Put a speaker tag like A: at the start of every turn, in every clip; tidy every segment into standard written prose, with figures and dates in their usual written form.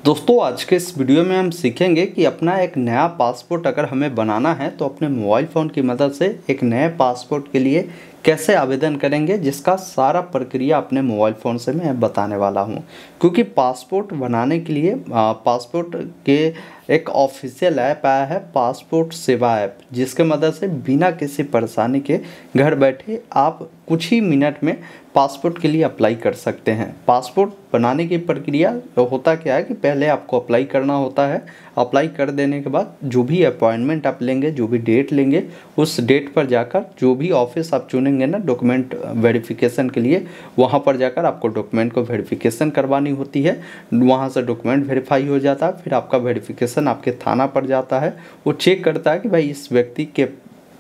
A: दोस्तों आज के इस वीडियो में हम सीखेंगे कि अपना एक नया पासपोर्ट अगर हमें बनाना है तो अपने मोबाइल फ़ोन की मदद से एक नए पासपोर्ट के लिए कैसे आवेदन करेंगे, जिसका सारा प्रक्रिया अपने मोबाइल फ़ोन से मैं बताने वाला हूं। क्योंकि पासपोर्ट बनाने के लिए पासपोर्ट के एक ऑफिशियल ऐप आया है, पासपोर्ट सेवा ऐप, जिसके मदद से बिना किसी परेशानी के घर बैठे आप कुछ ही मिनट में पासपोर्ट के लिए अप्लाई कर सकते हैं। पासपोर्ट बनाने की प्रक्रिया तो होता क्या है कि पहले आपको अप्लाई करना होता है। अप्लाई कर देने के बाद जो भी अपॉइंटमेंट आप लेंगे, जो भी डेट लेंगे, उस डेट पर जाकर जो भी ऑफिस आप चुनेंगे ना डॉक्यूमेंट वेरिफिकेशन के लिए, वहाँ पर जाकर आपको डॉक्यूमेंट को वेरिफिकेशन करवानी होती है। वहाँ से डॉक्यूमेंट वेरीफाई हो जाता है, फिर आपका वेरिफिकेशन आपके थाना पर जाता है। वो चेक करता है कि भाई इस व्यक्ति के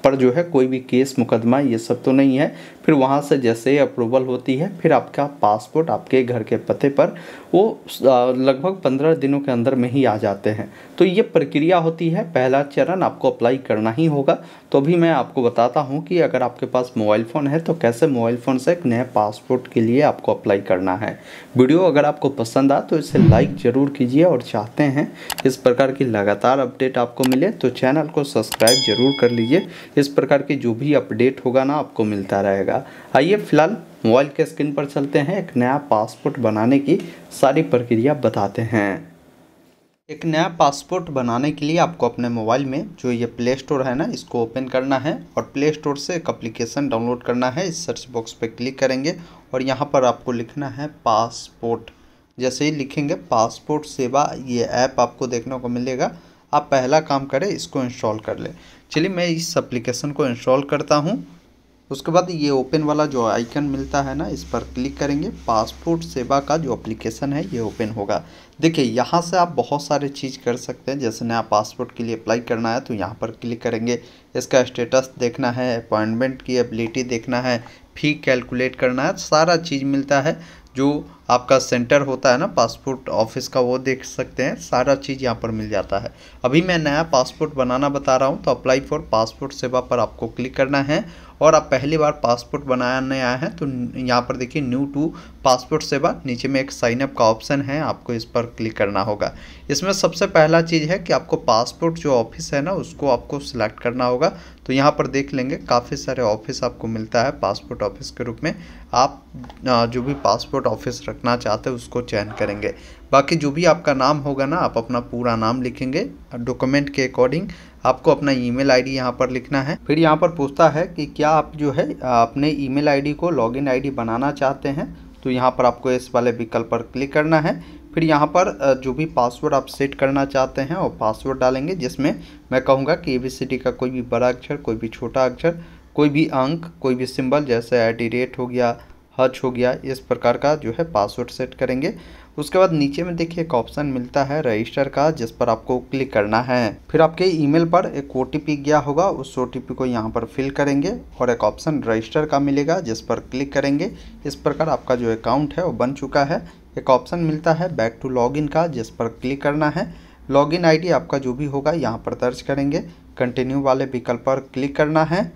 A: पर जो है कोई भी केस मुकदमा ये सब तो नहीं है। फिर वहाँ से जैसे ही अप्रूवल होती है, फिर आपका पासपोर्ट आपके घर के पते पर वो लगभग 15 दिनों के अंदर में ही आ जाते हैं। तो ये प्रक्रिया होती है। पहला चरण आपको अप्लाई करना ही होगा। तो अभी मैं आपको बताता हूँ कि अगर आपके पास मोबाइल फ़ोन है तो कैसे मोबाइल फ़ोन से एक नए पासपोर्ट के लिए आपको अप्लाई करना है। वीडियो अगर आपको पसंद आए तो इसे लाइक ज़रूर कीजिए, और चाहते हैं इस प्रकार की लगातार अपडेट आपको मिले तो चैनल को सब्सक्राइब जरूर कर लीजिए। इस प्रकार की जो भी अपडेट होगा ना आपको मिलता रहेगा। आइए फिलहाल मोबाइल के स्क्रीन पर चलते हैं, एक नया पासपोर्ट बनाने की सारी प्रक्रिया बताते हैं। एक नया पासपोर्ट बनाने के लिए आपको अपने मोबाइल में जो ये प्ले स्टोर है ना, इसको ओपन करना है और प्ले स्टोर से एक एप्लीकेशन डाउनलोड करना है। इस सर्च बॉक्स पे क्लिक करेंगे और यहाँ पर आपको लिखना है पासपोर्ट। जैसे ही लिखेंगे पासपोर्ट सेवा, ये ऐप आपको देखने को मिलेगा। आप पहला काम करें, इसको इंस्टॉल कर लें। चलिए मैं इस एप्लीकेशन को इंस्टॉल करता हूँ। उसके बाद ये ओपन वाला जो आइकन मिलता है ना, इस पर क्लिक करेंगे। पासपोर्ट सेवा का जो एप्लीकेशन है ये ओपन होगा। देखिए यहाँ से आप बहुत सारे चीज़ कर सकते हैं। जैसे नया पासपोर्ट के लिए अप्लाई करना है तो यहाँ पर क्लिक करेंगे। इसका स्टेटस देखना है, अपॉइंटमेंट की एबिलिटी देखना है, फ़ी कैलकुलेट करना है, सारा चीज़ मिलता है। जो आपका सेंटर होता है ना पासपोर्ट ऑफिस का, वो देख सकते हैं। सारा चीज़ यहाँ पर मिल जाता है। अभी मैं नया पासपोर्ट बनाना बता रहा हूँ तो अप्लाई फॉर पासपोर्ट सेवा पर आपको क्लिक करना है। और आप पहली बार पासपोर्ट बनाने आए हैं तो यहाँ पर देखिए न्यू टू पासपोर्ट सेवा, नीचे में एक साइन अप का ऑप्शन है, आपको इस पर क्लिक करना होगा। इसमें सबसे पहला चीज़ है कि आपको पासपोर्ट जो ऑफिस है ना उसको आपको सिलेक्ट करना होगा। तो यहाँ पर देख लेंगे काफ़ी सारे ऑफिस आपको मिलता है पासपोर्ट ऑफिस के रूप में। आप जो भी पासपोर्ट ऑफिस रखना चाहते हैं उसको चयन करेंगे। बाकी जो भी आपका नाम होगा ना, आप अपना पूरा नाम लिखेंगे। डॉक्यूमेंट के अकॉर्डिंग आपको अपना ईमेल आईडी यहाँ पर लिखना है। फिर यहाँ पर पूछता है कि क्या आप जो है अपने ईमेल आईडी को लॉगिन आईडी बनाना चाहते हैं, तो यहाँ पर आपको इस वाले विकल्प पर क्लिक करना है। फिर यहाँ पर जो भी पासवर्ड आप सेट करना चाहते हैं वो पासवर्ड डालेंगे, जिसमें मैं कहूँगा कि ABCD का कोई भी बड़ा अक्षर, कोई भी छोटा अक्षर, कोई भी अंक, कोई भी सिंबल, जैसे @ हो गया, हच हो गया, इस प्रकार का जो है पासवर्ड सेट करेंगे। उसके बाद नीचे में देखिए एक ऑप्शन मिलता है रजिस्टर का, जिस पर आपको क्लिक करना है। फिर आपके ईमेल पर एक OTP गया होगा, उस OTP को यहाँ पर फिल करेंगे और एक ऑप्शन रजिस्टर का मिलेगा, जिस पर क्लिक करेंगे। इस प्रकार आपका जो अकाउंट है वो बन चुका है। एक ऑप्शन मिलता है बैक टू लॉगिन का, जिस पर क्लिक करना है। लॉगिन ID आपका जो भी होगा यहाँ पर दर्ज करेंगे। कंटिन्यू वाले विकल्प पर क्लिक करना है।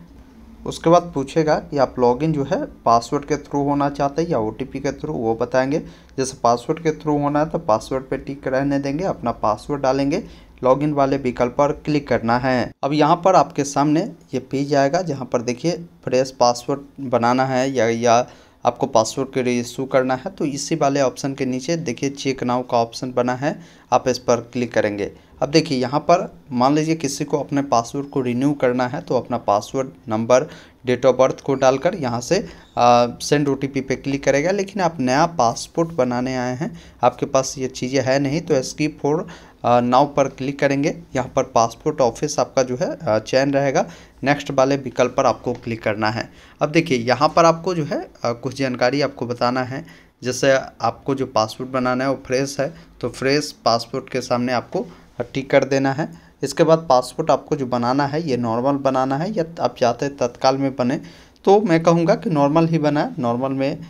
A: उसके बाद पूछेगा कि आप लॉगिन जो है पासवर्ड के थ्रू होना चाहते हैं या OTP के थ्रू, वो बताएंगे। जैसे पासवर्ड के थ्रू होना है तो पासवर्ड पे टिक रहने देंगे, अपना पासवर्ड डालेंगे, लॉगिन वाले विकल्प पर क्लिक करना है। अब यहाँ पर आपके सामने ये पेज आएगा, जहाँ पर देखिए फ्रेश पासवर्ड बनाना है या आपको पासवर्ड के रीइशू करना है। तो इसी वाले ऑप्शन के नीचे देखिए चेक नाउ का ऑप्शन बना है, आप इस पर क्लिक करेंगे। अब देखिए यहाँ पर मान लीजिए किसी को अपने पासवर्ड को रिन्यू करना है तो अपना password number, date of birth को डालकर यहाँ से सेंड OTP पे क्लिक करेगा। लेकिन आप नया पासपोर्ट बनाने आए हैं, आपके पास ये चीज़ें है नहीं, तो स्किप फॉर नाउ पर क्लिक करेंगे। यहाँ पर पासपोर्ट ऑफिस आपका जो है चयन रहेगा। नेक्स्ट वाले विकल्प पर आपको क्लिक करना है। अब देखिए यहाँ पर आपको जो है कुछ जानकारी आपको बताना है। जैसे आपको जो पासपोर्ट बनाना है वो फ्रेश है, तो फ्रेश पासपोर्ट के सामने आपको टिक कर देना है। इसके बाद पासपोर्ट आपको जो बनाना है ये नॉर्मल बनाना है या आप चाहते हैं तत्काल में बने, तो मैं कहूँगा कि नॉर्मल ही बनाए। नॉर्मल में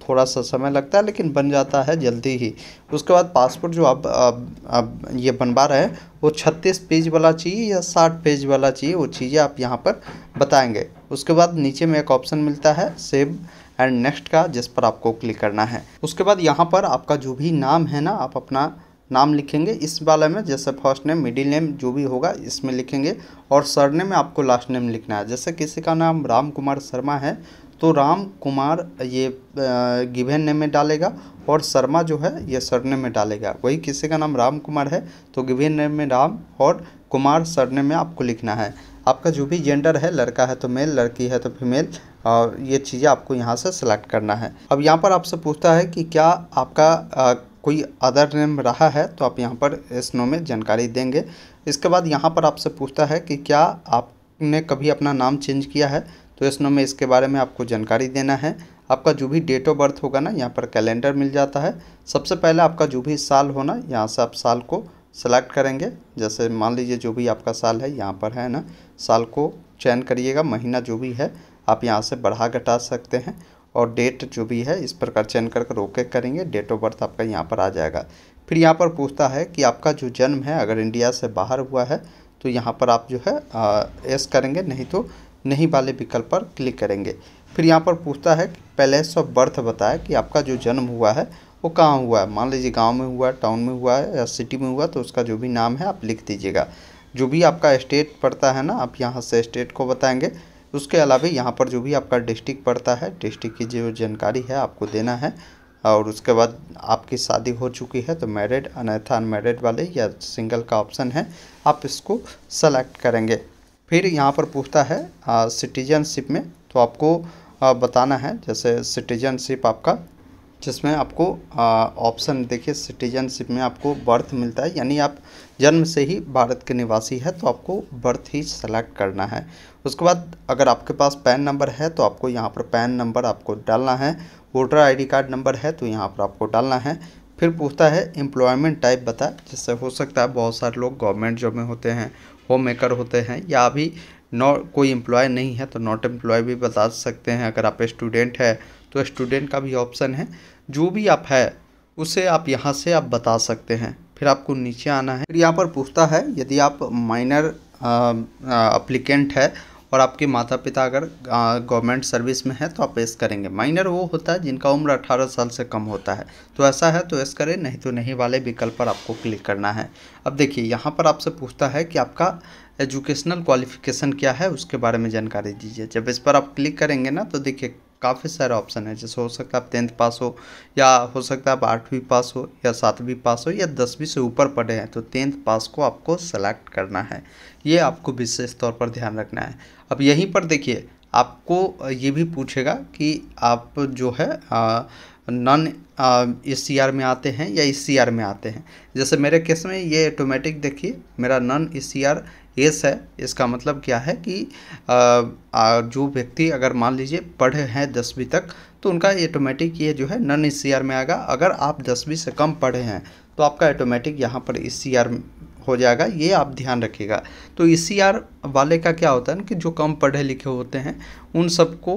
A: थोड़ा सा समय लगता है लेकिन बन जाता है जल्दी ही। उसके बाद पासपोर्ट जो आप ये बनवा रहे हैं वो 36 पेज वाला चाहिए या 60 पेज वाला चाहिए, वो चीज़ें आप यहाँ पर बताएंगे। उसके बाद नीचे में एक ऑप्शन मिलता है सेव एंड नेक्स्ट का, जिस पर आपको क्लिक करना है। उसके बाद यहाँ पर आपका जो भी नाम है ना, आप अपना नाम लिखेंगे इस वाले में, जैसे फर्स्ट नेम मिडिल नेम जो भी होगा इसमें लिखेंगे, और सरनेम में आपको लास्ट नेम लिखना है। जैसे किसी का नाम राम कुमार शर्मा है तो राम कुमार ये गिवन नेम में डालेगा, और शर्मा जो है ये सरनेम में डालेगा। वही किसी का नाम राम कुमार है तो गिवन नेम में राम, और कुमार सरनेम में आपको लिखना है। आपका जो भी जेंडर है, लड़का है तो मेल, लड़की है तो फीमेल, और ये चीज़ें आपको यहाँ से सेलेक्ट करना है। अब यहाँ पर आपसे पूछता है कि क्या आपका कोई अदर नेम रहा है, तो आप यहाँ पर इस नो में जानकारी देंगे। इसके बाद यहाँ पर आपसे पूछता है कि क्या आपने कभी अपना नाम चेंज किया है, तो इस नो में इसके बारे में आपको जानकारी देना है। आपका जो भी डेट ऑफ बर्थ होगा ना, यहाँ पर कैलेंडर मिल जाता है। सबसे पहले आपका जो भी साल होना, यहाँ से आप साल को सेलेक्ट करेंगे। जैसे मान लीजिए जो भी आपका साल है यहाँ पर है ना, साल को चयन करिएगा। महीना जो भी है आप यहाँ से बढ़ा घटा सकते हैं, और डेट जो भी है इस प्रकार चयन करके ओके करेंगे, डेट ऑफ बर्थ आपका यहाँ पर आ जाएगा। फिर यहाँ पर पूछता है कि आपका जो जन्म है अगर इंडिया से बाहर हुआ है तो यहाँ पर आप जो है एस करेंगे, नहीं तो नहीं वाले विकल्प पर क्लिक करेंगे। फिर यहाँ पर पूछता है कि प्लेस ऑफ बर्थ बताए कि आपका जो जन्म हुआ है वो कहाँ हुआ है। मान लीजिए गांव में हुआ, टाउन में हुआ है या सिटी में हुआ, तो उसका जो भी नाम है आप लिख दीजिएगा। जो भी आपका स्टेट पड़ता है ना, आप यहाँ से स्टेट को बताएंगे। उसके अलावा यहाँ पर जो भी आपका डिस्ट्रिक्ट पड़ता है, डिस्ट्रिक्ट की जो जानकारी है आपको देना है। और उसके बाद आपकी शादी हो चुकी है तो मैरिड, अन्यथा अनमैरिड वाले या सिंगल का ऑप्शन है, आप इसको सेलेक्ट करेंगे। फिर यहाँ पर पूछता है सिटीजनशिप में, तो आपको बताना है। जैसे सिटीजनशिप आपका, जिसमें आपको ऑप्शन देखिए, सिटीजनशिप में आपको बर्थ मिलता है, यानी आप जन्म से ही भारत के निवासी है तो आपको बर्थ ही सेलेक्ट करना है। उसके बाद अगर आपके पास पैन नंबर है तो आपको यहाँ पर पैन नंबर आपको डालना है। वोटर आईडी कार्ड नंबर है तो यहाँ पर आपको डालना है। फिर पूछता है एम्प्लॉयमेंट टाइप बता, जिससे हो सकता है बहुत सारे लोग गवर्नमेंट जॉब में होते हैं, होम मेकर होते हैं, या अभी कोई एम्प्लॉय नहीं है तो नॉट एम्प्लॉय भी बता सकते हैं। अगर आप स्टूडेंट है तो स्टूडेंट का भी ऑप्शन है। जो भी आप है उसे आप यहाँ से आप बता सकते हैं। फिर आपको नीचे आना है। फिर यहाँ पर पूछता है यदि आप माइनर अप्लीकेंट है और आपके माता पिता अगर गवर्नमेंट सर्विस में है तो आप एस करेंगे। माइनर वो होता है जिनका उम्र 18 साल से कम होता है, तो ऐसा है तो एस करें, नहीं तो नहीं वाले विकल्प पर आपको क्लिक करना है। अब देखिए यहाँ पर आपसे पूछता है कि आपका एजुकेशनल क्वालिफिकेशन क्या है, उसके बारे में जानकारी दीजिए। जब इस पर आप क्लिक करेंगे ना तो देखिए काफ़ी सारे ऑप्शन है। जैसे हो सकता है आप 10th पास हो, या हो सकता है आप 8वीं पास हो, या 7वीं पास हो, या 10वीं से ऊपर पढ़े हैं, तो 10th पास को आपको सेलेक्ट करना है। ये आपको विशेष तौर पर ध्यान रखना है। अब यहीं पर देखिए आपको ये भी पूछेगा कि आप जो है नॉन ECR में आते हैं या ECR में आते हैं। जैसे मेरे केस में ये ऑटोमेटिक देखिए मेरा नॉन ECR एस है। इसका मतलब क्या है कि जो व्यक्ति अगर मान लीजिए पढ़े हैं 10वीं तक तो उनका ऑटोमेटिक ये जो है नॉन ECR में आएगा। अगर आप 10वीं से कम पढ़े हैं तो आपका ऑटोमेटिक यहाँ पर ECR हो जाएगा, ये आप ध्यान रखिएगा। तो ECR वाले का क्या होता है ना कि जो कम पढ़े लिखे होते हैं उन सबको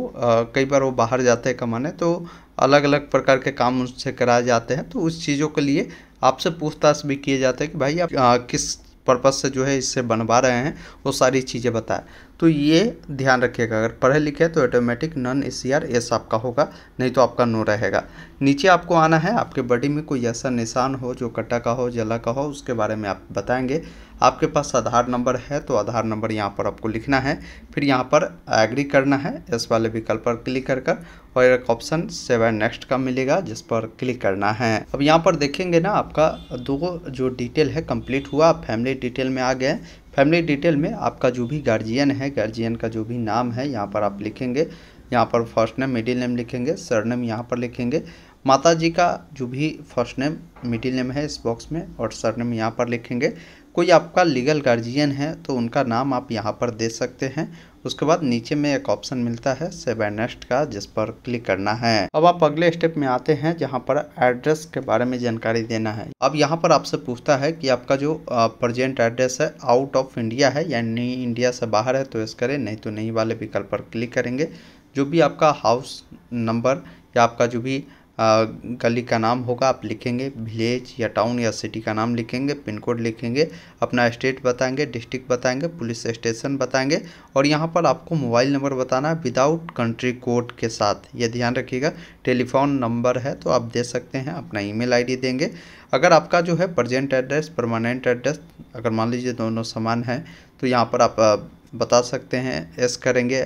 A: कई बार वो बाहर जाते हैं कमाने, तो अलग अलग प्रकार के काम उनसे कराए जाते हैं। तो उस चीज़ों के लिए आपसे पूछताछ भी किए जाते हैं कि भाई आप किस पर्पज़ से जो है इससे बनवा रहे हैं, वो सारी चीज़ें बताएं। तो ये ध्यान रखिएगा, अगर पढ़े लिखे तो ऑटोमेटिक नॉन ECR एस आपका होगा, नहीं तो आपका नो रहेगा। नीचे आपको आना है। आपके बॉडी में कोई ऐसा निशान हो जो कटा का हो, जला का हो, उसके बारे में आप बताएंगे। आपके पास आधार नंबर है तो आधार नंबर यहाँ पर आपको लिखना है। फिर यहाँ पर एग्री करना है, इस वाले विकल्प पर क्लिक कर और एक ऑप्शन सेव नेक्स्ट का मिलेगा जिस पर क्लिक करना है। अब यहाँ पर देखेंगे ना आपका दो जो डिटेल है कंप्लीट हुआ। आप फैमिली डिटेल में आ गए। फैमिली डिटेल में आपका जो भी गार्जियन है, गार्जियन का जो भी नाम है यहाँ पर आप लिखेंगे। यहाँ पर फर्स्ट नेम मिडिल नेम लिखेंगे, सरनेम यहाँ पर लिखेंगे। माता जी का जो भी फर्स्ट नेम मिडिल नेम है इस बॉक्स में, और सरनेम यहाँ पर लिखेंगे। कोई आपका लीगल गार्जियन है तो उनका नाम आप यहाँ पर दे सकते हैं। उसके बाद नीचे में एक ऑप्शन मिलता है सेव नेक्स्ट का, जिस पर क्लिक करना है। अब आप अगले स्टेप में आते हैं जहाँ पर एड्रेस के बारे में जानकारी देना है। अब यहाँ पर आपसे पूछता है कि आपका जो प्रेजेंट एड्रेस है आउट ऑफ इंडिया है यानी इंडिया से बाहर है तो इस करें, नहीं तो नहीं वाले विकल्प पर क्लिक करेंगे। जो भी आपका हाउस नंबर या आपका जो भी गली का नाम होगा आप लिखेंगे, विलेज या टाउन या सिटी का नाम लिखेंगे, पिन कोड लिखेंगे, अपना स्टेट बताएंगे, डिस्ट्रिक्ट बताएंगे, पुलिस स्टेशन बताएंगे और यहाँ पर आपको मोबाइल नंबर बताना है विदाउट कंट्री कोड के साथ। ये ध्यान रखिएगा। टेलीफोन नंबर है तो आप दे सकते हैं, अपना ईमेल आईडी देंगे। अगर आपका जो है प्रेजेंट एड्रेस, परमानेंट एड्रेस अगर मान लीजिए दोनों समान है तो यहाँ पर आप बता सकते हैं, यस करेंगे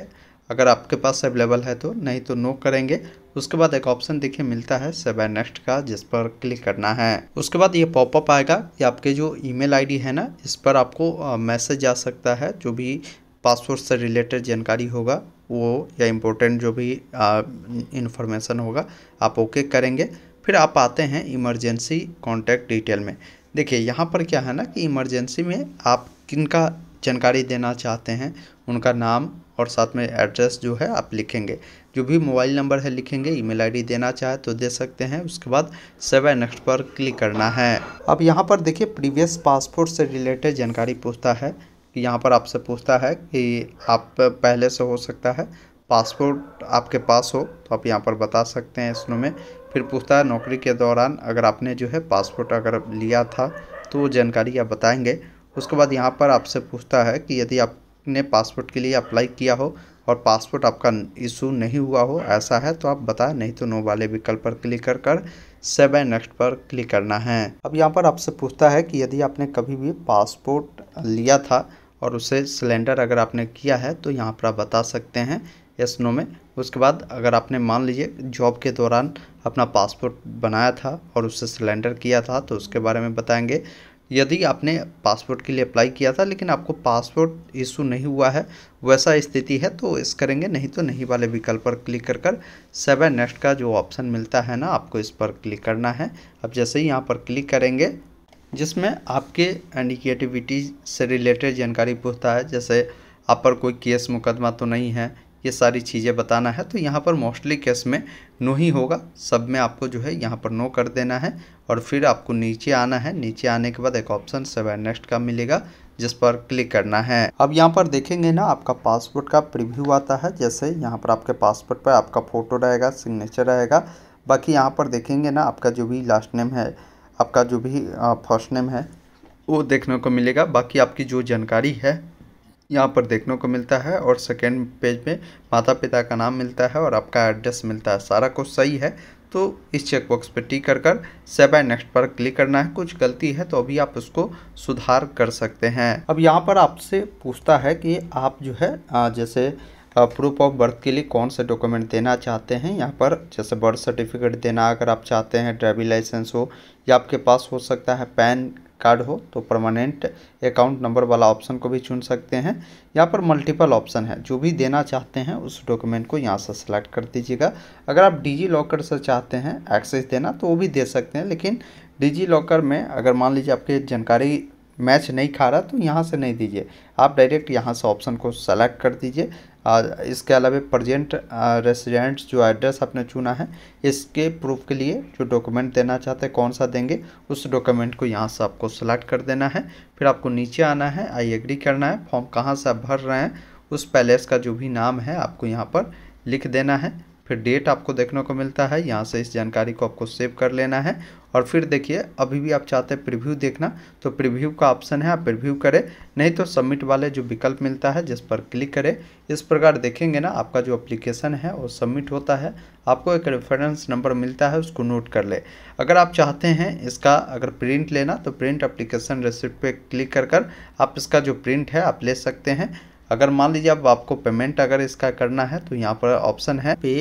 A: अगर आपके पास अवेलेबल है तो, नहीं तो नो करेंगे। उसके बाद एक ऑप्शन देखिए मिलता है सेव एंड नेक्स्ट का, जिस पर क्लिक करना है। उसके बाद ये पॉपअप आएगा कि आपके जो ईमेल आईडी है ना, इस पर आपको मैसेज आ सकता है, जो भी पासपोर्ट से रिलेटेड जानकारी होगा वो या इम्पोर्टेंट जो भी इंफॉर्मेशन होगा आप ओके करेंगे। फिर आप आते हैं इमरजेंसी कॉन्टैक्ट डिटेल में। देखिए यहाँ पर क्या है ना कि इमरजेंसी में आप किनका जानकारी देना चाहते हैं, उनका नाम और साथ में एड्रेस जो है आप लिखेंगे, जो भी मोबाइल नंबर है लिखेंगे, ईमेल आईडी देना चाहे तो दे सकते हैं। उसके बाद सेव एंड नेक्स्ट पर क्लिक करना है। अब यहाँ पर देखिए प्रीवियस पासपोर्ट से रिलेटेड जानकारी पूछता है कि यहाँ पर आपसे पूछता है कि आप पहले से हो सकता है पासपोर्ट आपके पास हो तो आप यहाँ पर बता सकते हैं स्नो में। फिर पूछता है नौकरी के दौरान अगर आपने जो है पासपोर्ट अगर लिया था तो वो जानकारी आप बताएंगे। उसके बाद यहाँ पर आपसे पूछता है कि यदि आपने पासपोर्ट के लिए अप्लाई किया हो और पासपोर्ट आपका इशू नहीं हुआ हो, ऐसा है तो आप बताएं, नहीं तो नो वाले विकल्प पर क्लिक कर सेव एंड नेक्स्ट पर क्लिक करना है। अब यहाँ पर आपसे पूछता है कि यदि आपने कभी भी पासपोर्ट लिया था और उसे सिलेंडर अगर आपने किया है तो यहाँ पर आप बता सकते हैं यस नो में। उसके बाद अगर आपने मान लीजिए जॉब के दौरान अपना पासपोर्ट बनाया था और उससे सिलेंडर किया था तो उसके बारे में बताएंगे। यदि आपने पासपोर्ट के लिए अप्लाई किया था लेकिन आपको पासपोर्ट इशू नहीं हुआ है, वैसा स्थिति है तो इस करेंगे, नहीं तो नहीं वाले विकल्प पर क्लिक कर सेव एंड नेक्स्ट का जो ऑप्शन मिलता है ना, आपको इस पर क्लिक करना है। अब जैसे ही यहाँ पर क्लिक करेंगे जिसमें आपके इंडिकेटिविटी से रिलेटेड जानकारी पूछता है, जैसे आप पर कोई केस मुकदमा तो नहीं है, ये सारी चीज़ें बताना है। तो यहाँ पर मोस्टली केस में नो ही होगा, सब में आपको जो है यहाँ पर नो कर देना है और फिर आपको नीचे आना है। नीचे आने के बाद एक ऑप्शन सेव एंड नेक्स्ट का मिलेगा जिस पर क्लिक करना है। अब यहाँ पर देखेंगे ना आपका पासपोर्ट का प्रीव्यू आता है, जैसे यहाँ पर आपके पासपोर्ट पर आपका फ़ोटो रहेगा, सिग्नेचर रहेगा। बाकी यहाँ पर देखेंगे ना आपका जो भी लास्ट नेम है, आपका जो भी फर्स्ट नेम है वो देखने को मिलेगा। बाकी आपकी जो जानकारी है यहाँ पर देखने को मिलता है और सेकेंड पेज में माता पिता का नाम मिलता है और आपका एड्रेस मिलता है। सारा कुछ सही है तो इस चेकबॉक्स पर टिक कर सेव एंड नेक्स्ट पर क्लिक करना है। कुछ गलती है तो अभी आप उसको सुधार कर सकते हैं। अब यहाँ पर आपसे पूछता है कि आप जो है जैसे प्रूफ ऑफ बर्थ के लिए कौन से डॉक्यूमेंट देना चाहते हैं। यहाँ पर जैसे बर्थ सर्टिफिकेट देना अगर आप चाहते हैं, ड्राइविंग लाइसेंस हो या आपके पास हो सकता है पैन कार्ड हो, तो परमानेंट अकाउंट नंबर वाला ऑप्शन को भी चुन सकते हैं। यहाँ पर मल्टीपल ऑप्शन है, जो भी देना चाहते हैं उस डॉक्यूमेंट को यहाँ से सेलेक्ट कर दीजिएगा। अगर आप डिजी लॉकर से चाहते हैं एक्सेस देना तो वो भी दे सकते हैं, लेकिन डिजी लॉकर में अगर मान लीजिए आपकी जानकारी मैच नहीं खा रहा तो यहाँ से नहीं दीजिए, आप डायरेक्ट यहाँ से ऑप्शन को सेलेक्ट कर दीजिए। इसके अलावा प्रेजेंट रेसिडेंट जो एड्रेस आपने चुना है, इसके प्रूफ के लिए जो डॉक्यूमेंट देना चाहते हैं कौन सा देंगे, उस डॉक्यूमेंट को यहाँ से आपको सेलेक्ट कर देना है। फिर आपको नीचे आना है, आई एग्री करना है। फॉर्म कहाँ से आप भर रहे हैं उस पैलेस का जो भी नाम है आपको यहाँ पर लिख देना है। फिर डेट आपको देखने को मिलता है, यहाँ से इस जानकारी को आपको सेव कर लेना है। और फिर देखिए अभी भी आप चाहते हैं प्रीव्यू देखना तो प्रीव्यू का ऑप्शन है, आप प्रीव्यू करें, नहीं तो सबमिट वाले जो विकल्प मिलता है जिस पर क्लिक करें। इस प्रकार देखेंगे ना आपका जो एप्लीकेशन है वो सबमिट होता है। आपको एक रेफरेंस नंबर मिलता है, उसको नोट कर ले। अगर आप चाहते हैं इसका अगर प्रिंट लेना तो प्रिंट एप्लीकेशन रिसिप्ट पे क्लिक कर आप इसका जो प्रिंट है आप ले सकते हैं। अगर मान लीजिए अब आपको पेमेंट अगर इसका करना है तो यहाँ पर ऑप्शन है पे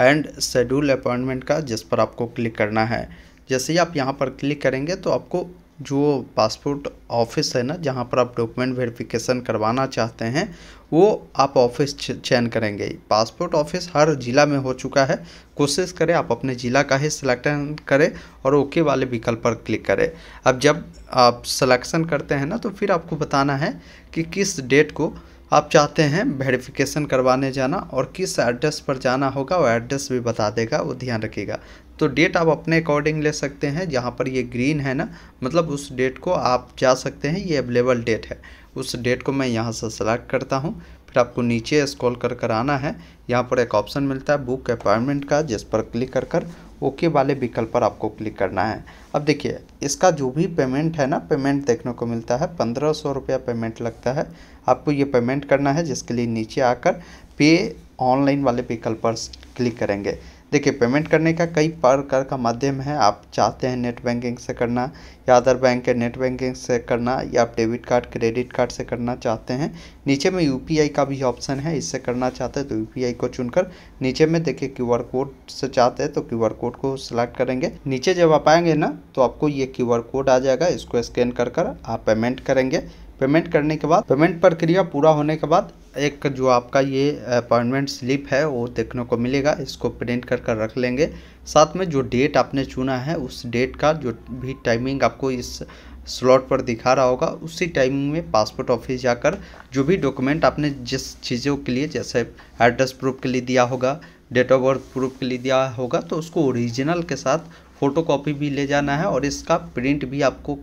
A: एंड शेड्यूल अपॉइंटमेंट का, जिस पर आपको क्लिक करना है। जैसे ही आप यहाँ पर क्लिक करेंगे तो आपको जो पासपोर्ट ऑफिस है ना, जहाँ पर आप डॉक्यूमेंट वेरिफिकेशन करवाना चाहते हैं वो आप ऑफिस चयन करेंगे। पासपोर्ट ऑफिस हर ज़िला में हो चुका है, कोशिश करें आप अपने ज़िला का ही सिलेक्शन करें और ओके वाले विकल्प पर क्लिक करें। अब जब आप सिलेक्शन करते हैं ना तो फिर आपको बताना है कि किस डेट को आप चाहते हैं वेरिफिकेशन करवाने जाना और किस एड्रेस पर जाना होगा, वो एड्रेस भी बता देगा, वो ध्यान रखिएगा। तो डेट आप अपने अकॉर्डिंग ले सकते हैं, जहाँ पर ये ग्रीन है ना मतलब उस डेट को आप जा सकते हैं, ये अवेलेबल डेट है। उस डेट को मैं यहाँ से सेलेक्ट करता हूँ। फिर आपको नीचे स्क्रॉल कर आना है। यहाँ पर एक ऑप्शन मिलता है बुक अपॉइंटमेंट का, जिस पर क्लिक कर ओके वाले विकल्प पर आपको क्लिक करना है। अब देखिए इसका जो भी पेमेंट है ना, पेमेंट देखने को मिलता है 1500 रुपया पेमेंट लगता है। आपको ये पेमेंट करना है, जिसके लिए नीचे आकर पे ऑनलाइन वाले विकल्प पर क्लिक करेंगे। देखिए पेमेंट करने का कई प्रकार का माध्यम है। आप चाहते हैं नेट बैंकिंग से करना या अदर बैंक के नेट बैंकिंग से करना, या आप डेबिट कार्ड क्रेडिट कार्ड से करना चाहते हैं। नीचे में यूपीआई का भी ऑप्शन है, इससे करना चाहते हैं तो यूपीआई को चुनकर नीचे में देखिए क्यूआर कोड से चाहते हैं तो क्यूआर कोड को सिलेक्ट करेंगे। नीचे जब आप आएंगे ना तो आपको ये क्यूआर कोड आ जाएगा, इसको स्कैन कर आप पेमेंट करेंगे। पेमेंट करने के बाद, पेमेंट प्रक्रिया पूरा होने के बाद एक जो आपका ये अपॉइंटमेंट स्लिप है वो देखने को मिलेगा, इसको प्रिंट कर रख लेंगे। साथ में जो डेट आपने चुना है उस डेट का जो भी टाइमिंग आपको इस स्लॉट पर दिखा रहा होगा, उसी टाइमिंग में पासपोर्ट ऑफिस जाकर जो भी डॉक्यूमेंट आपने जिस चीज़ों के लिए, जैसे एड्रेस प्रूफ के लिए दिया होगा, डेट ऑफ बर्थ प्रूफ के लिए दिया होगा, तो उसको ओरिजिनल के साथ फ़ोटोकॉपी भी ले जाना है और इसका प्रिंट भी आपको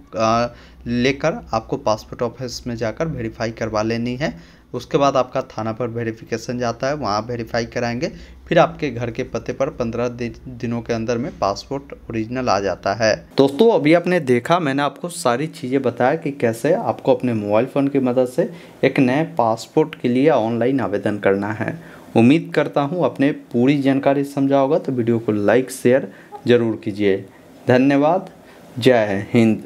A: लेकर आपको पासपोर्ट ऑफिस में जाकर वेरीफाई करवा लेनी है। उसके बाद आपका थाना पर वेरिफिकेशन जाता है, वहाँ वेरीफाई कराएंगे, फिर आपके घर के पते पर 15 दिनों के अंदर में पासपोर्ट ओरिजिनल आ जाता है। दोस्तों अभी आपने देखा, मैंने आपको सारी चीज़ें बताया कि कैसे आपको अपने मोबाइल फ़ोन की मदद से एक नए पासपोर्ट के लिए ऑनलाइन आवेदन करना है। उम्मीद करता हूँ आपने पूरी जानकारी समझा होगा, तो वीडियो को लाइक शेयर ज़रूर कीजिए। धन्यवाद। जय हिंद।